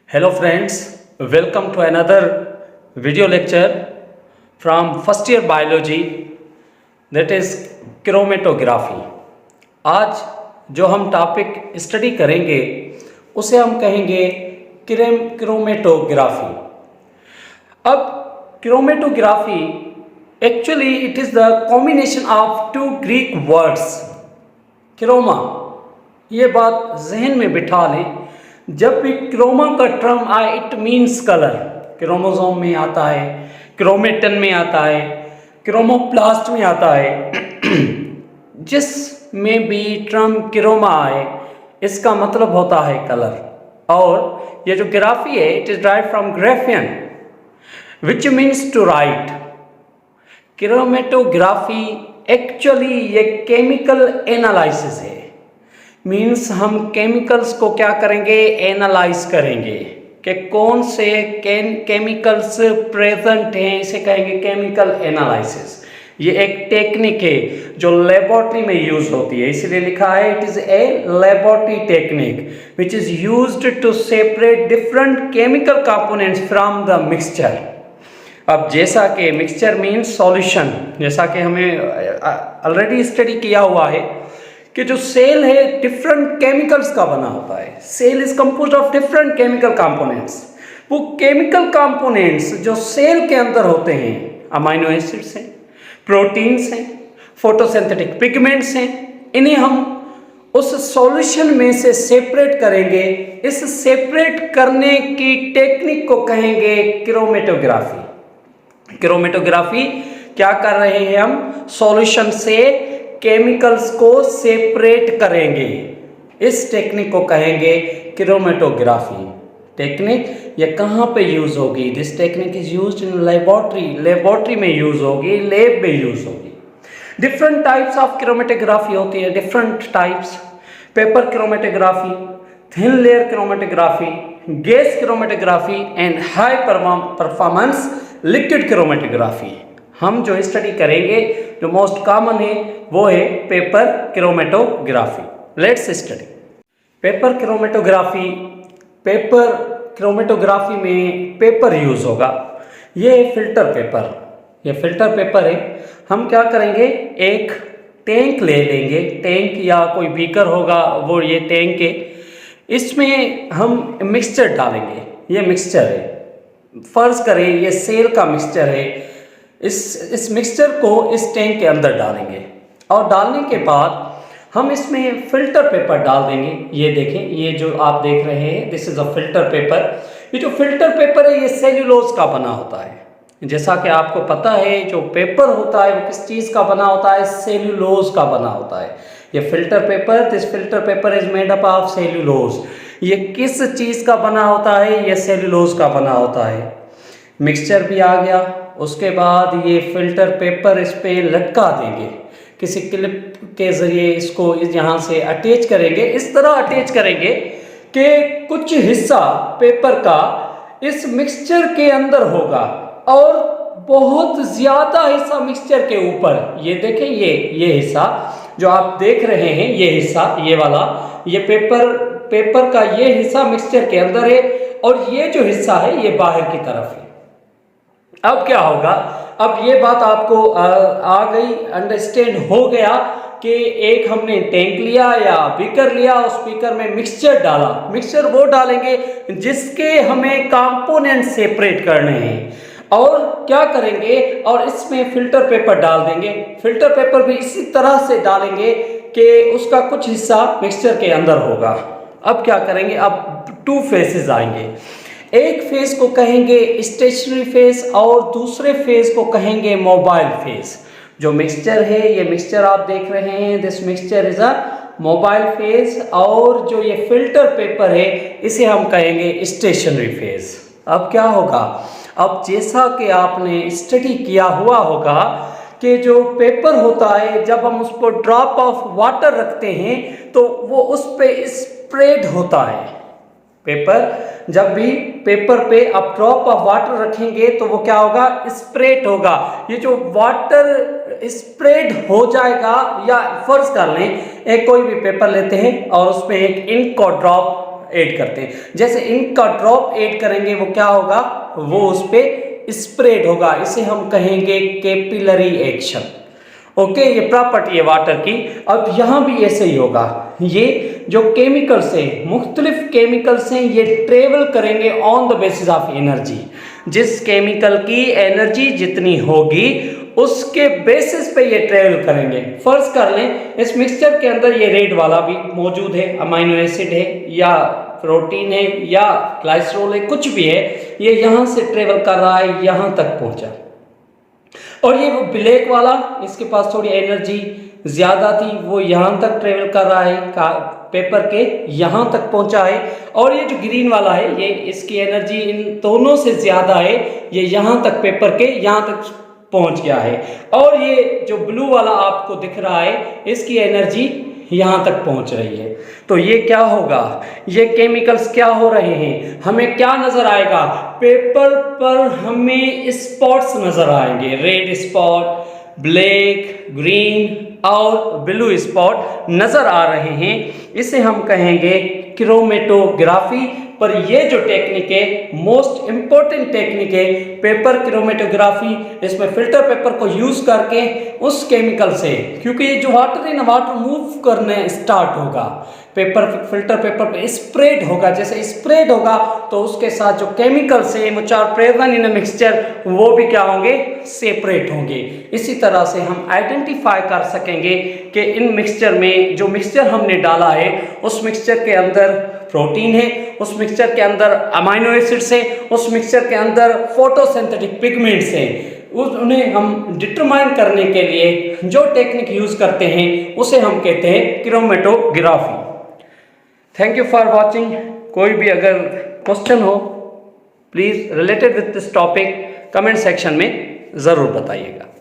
Hello friends, welcome to another video lecture from first year biology, that is chromatography. आज जो हम topic study करेंगे उसे हम कहेंगे क्रोमेटोग्राफी. अब chromatography actually it is the combination of two Greek words. Chroma, ये बात जहन में बिठा लें. जब भी क्रोमा का टर्म आए इट मीन्स कलर. क्रोमोसोम में आता है, क्रोमेटन में आता है, क्रोमोप्लास्ट में आता है. जिस में भी टर्म क्रोमा आए इसका मतलब होता है कलर. और ये जो ग्राफी है it is drive from graphein which means to write. Chromatography actually ये केमिकल एनालिसिस है. मीन्स हम केमिकल्स को क्या करेंगे, एनालाइज करेंगे कि कौन से केमिकल्स प्रेजेंट हैं, इसे कहेंगे केमिकल एनालिसिस. ये एक टेक्निक है जो लेबोरेटरी में यूज होती है, इसलिए लिखा है it is a laboratory technique which is used to separate different chemical components from the mixture. अब जैसा कि मिक्सचर मीन्स सॉल्यूशन, जैसा कि हमें ऑलरेडी स्टडी किया हुआ है कि जो सेल है डिफरेंट केमिकल्स का बना होता है. Cell is composed of different chemical components. वो केमिकल कंपोनेंट्स जो सेल के अंदर होते हैं अमाइनो एसिड्स हैं, प्रोटीन्स हैं, फोटोसिंथेटिक पिगमेंट्स हैं. इन्हें हम उस सॉल्यूशन में से सेपरेट करेंगे. इस सेपरेट करने की टेक्निक को कहेंगे क्रोमेटोग्राफी. क्रोमेटोग्राफी क्या कर रहे हैं, हम सॉल्यूशन से केमिकल्स को सेपरेट करेंगे. इस टेक्निक को कहेंगे क्रोमेटोग्राफी. टेक्निक ये कहाँ पे यूज होगी, this technique is used in laboratory. Laboratory में यूज होगी, लैब में यूज होगी. डिफरेंट टाइप्स ऑफ क्रोमेटोग्राफी होती है, different types. Paper chromatography, thin layer chromatography, gas chromatography and high performance liquid chromatography. हम जो स्टडी करेंगे जो मोस्ट कॉमन है वो है paper chromatography. Let's study paper chromatography. Paper chromatography में पेपर यूज होगा. ये फिल्टर पेपर, ये फिल्टर पेपर है. हम क्या करेंगे, एक टैंक ले लेंगे. टैंक या कोई बीकर होगा, वो ये टैंक है. इसमें हम मिक्सचर डालेंगे. ये मिक्सचर है, फर्ज करें ये सेल का मिक्सचर है. इस मिक्सचर को इस टैंक के अंदर डालेंगे और डालने के बाद हम इसमें फिल्टर पेपर डाल देंगे. ये देखें, ये जो आप देख रहे हैं this is a filter paper. ये जो फिल्टर पेपर है ये सेल्यूलोज का बना होता है. जैसा कि आपको पता है जो पेपर होता है वो किस चीज़ का बना होता है, सेल्यूलोज का बना होता है. ये filter paper, this filter paper is made up of cellulose. ये किस चीज़ का बना होता है, ये सेल्यूलोज का बना होता है. मिक्सचर भी आ गया. उसके बाद ये फिल्टर पेपर इस पे लटका देंगे. किसी क्लिप के ज़रिए इसको यहाँ से अटैच करेंगे. इस तरह अटैच करेंगे कि कुछ हिस्सा पेपर का इस मिक्सचर के अंदर होगा और बहुत ज़्यादा हिस्सा मिक्सचर के ऊपर. ये देखें, ये हिस्सा जो आप देख रहे हैं, ये हिस्सा, ये वाला, ये पेपर का ये हिस्सा मिक्सचर के अंदर है और ये जो हिस्सा है ये बाहर की तरफ है. अब क्या होगा, अब ये बात आपको आ गई, अंडरस्टैंड हो गया कि एक हमने टैंक लिया या बीकर लिया, उस बीकर में मिक्सचर डाला. मिक्सचर वो डालेंगे जिसके हमें कंपोनेंट सेपरेट करने हैं. और क्या करेंगे, और इसमें फिल्टर पेपर डाल देंगे. फिल्टर पेपर भी इसी तरह से डालेंगे कि उसका कुछ हिस्सा मिक्सचर के अंदर होगा. अब क्या करेंगे, अब टू फेसेस आएंगे. एक फेज को कहेंगे स्टेशनरी फेज और दूसरे फेज को कहेंगे मोबाइल फेज. जो मिक्सचर है, ये मिक्सचर आप देख रहे हैं, this mixture is a mobile phase. और जो ये फिल्टर पेपर है इसे हम कहेंगे स्टेशनरी फेज. अब क्या होगा, अब जैसा कि आपने स्टडी किया हुआ होगा कि जो पेपर होता है जब हम उस पर ड्रॉप ऑफ वाटर रखते हैं तो वो उस पर स्प्रेड होता है. पेपर, जब भी पेपर पे आप ड्रॉप ऑफ वाटर रखेंगे तो वो क्या होगा, स्प्रेड होगा. ये जो वाटर स्प्रेड हो जाएगा, या फर्ज कर लें एक कोई भी पेपर लेते हैं और उसमें एक इंक को ड्रॉप ड्रॉप ऐड करते हैं। जैसे इंक का ड्रॉप ऐड करेंगे वो क्या होगा, वो उस पर स्प्रेड होगा, इसे हम कहेंगे कैपिलरी एक्शन। ओके, ये प्रॉपर्टी है वाटर की। अब यहाँ भी ऐसे ही होगा, ये जो केमिकल्स है, मुख्तलिफ केमिकल्स हैं, ये ट्रेवल करेंगे on the basis of energy. जिस केमिकल की एनर्जी जितनी होगी उसके बेसिस पे ये ट्रेवल करेंगे। फर्ज कर लें इस मिक्सचर के अंदर ये रेड वाला भी मौजूद है, अमाइनो एसिड है या प्रोटीन है या ग्लाइसरोल है, कुछ भी है, ये यहाँ से ट्रेवल कर रहा है, यहाँ तक पहुँचा। और ये वो ब्लैक वाला, इसके पास थोड़ी एनर्जी ज़्यादा थी, वो यहाँ तक ट्रेवल कर रहा है, पेपर के यहाँ तक पहुँचा है। और ये जो ग्रीन वाला है, ये इसकी एनर्जी इन दोनों से ज़्यादा है, ये यहाँ तक पेपर के यहाँ तक पहुँच गया है। और ये जो ब्लू वाला आपको दिख रहा है, इसकी एनर्जी यहाँ तक पहुँच रही है। तो ये क्या होगा, ये केमिकल्स क्या हो रहे हैं, हमें क्या नज़र आएगा, पेपर पर हमें स्पॉट्स नज़र आएंगे, रेड स्पॉट, ब्लैक, ग्रीन और ब्लू स्पॉट नज़र आ रहे हैं। इसे हम कहेंगे क्रोमेटोग्राफी। पर ये जो टेक्निक है, मोस्ट इम्पोर्टेंट टेक्निक है पेपर क्रोमेटोग्राफी। इसमें फिल्टर पेपर को यूज़ करके उस केमिकल से, क्योंकि ये जो वाटर है ना, वाटर मूव करने स्टार्ट होगा, पेपर फिल्टर पेपर पे स्प्रेड होगा। जैसे स्प्रेड होगा तो उसके साथ जो केमिकल्स है which are present in a mixture, वो भी क्या होंगे, सेपरेट होंगे। इसी तरह से हम आइडेंटिफाई कर सकेंगे कि इन मिक्सचर में, जो मिक्सचर हमने डाला है उस मिक्सचर के अंदर प्रोटीन है, उस मिक्सचर के अंदर अमाइनो एसिड्स है, उस मिक्सचर के अंदर फोटोसिंथेटिक पिगमेंट्स हैं। उन्हें हम डिटरमाइन करने के लिए जो टेक्निक यूज़ करते हैं उसे हम कहते हैं chromatography. Thank you for watching. कोई भी अगर क्वेश्चन हो please related with this topic comment section में ज़रूर बताइएगा।